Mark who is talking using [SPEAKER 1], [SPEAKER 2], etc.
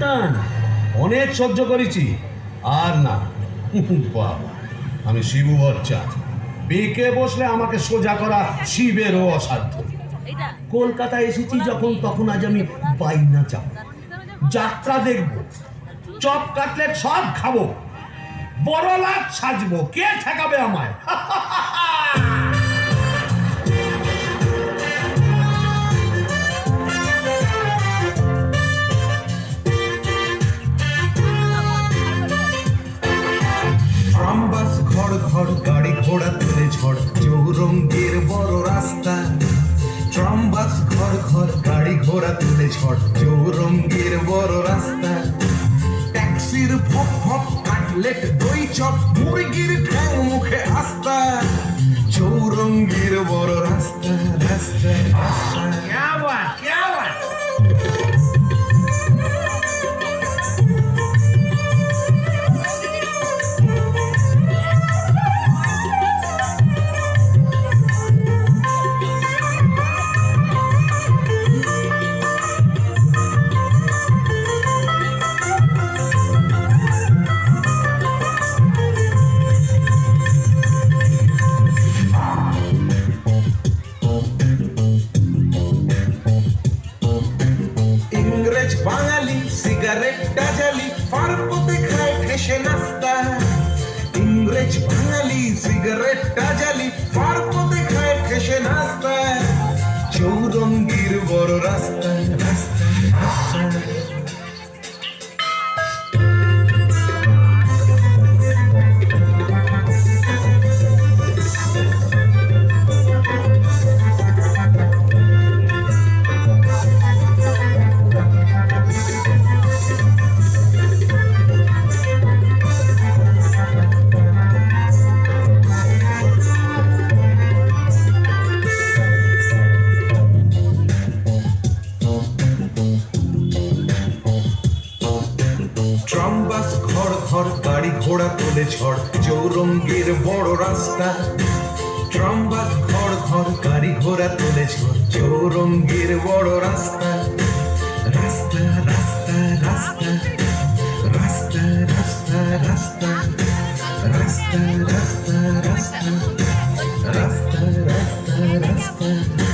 [SPEAKER 1] টান অনেক সহ্য করেছি, আর না। বাবা, আমি শিবু ভট্টাচার্য। বেঁকে বসলে আমাকে সোজা করা শিবেরও অসাধ্য। কলকাতা এসেছি যখন, তখন আজ আমি বাইনা যাব, যাত্রা দেখব, চপ কাটলেট সব খাবো, বড় লাট সাজবো। কে ঠেকাবে আমায়?
[SPEAKER 2] ট্রামবাস ঘর ঘর গাড়ি ঘোড়া তুলে ঝড় চৌরঙ্গের বড় রাস্তা। ট্রামবাস ঘর ঘর গাড়ি ঘোড়া তুলে ঝড় চৌরঙ্গের বড় রাস্তা। ট্যাক্সির ফক ফক কাটলেট দই চপ মুরগির ঠ্যাং মুখে আস্তা। চৌরঙ্গের বড় রাস্তা রাস্তা রাস্তা। ইংরেজ বাঙালি সিগারেট ডাজালি পার্বতে খায় ঠেসে নাস্তা। ইংরেজ বাঙালি সিগারেট ডাজালি পার্বতে খায় ঠেসে নাস্তা। চৌরঙ্গীর বড় রাস্তা রাস্তা রাস্তা। ট্রামবাস ঘর ঘর গাড়ি ঘোড়া তোলে ঝড় চৌরঙ্গের বড় রাস্তা। ট্রামবাস ঘর ঘর গাড়ি ঘোড়া তোলে ঝড় চৌরঙ্গের বড় রাস্তা। রাস্তা রাস্তা রাস্তা রাস্তা রাস্তা রাস্তা রাস্তা রাস্তা রাস্তা রাস্তা রাস্তা রাস্তা।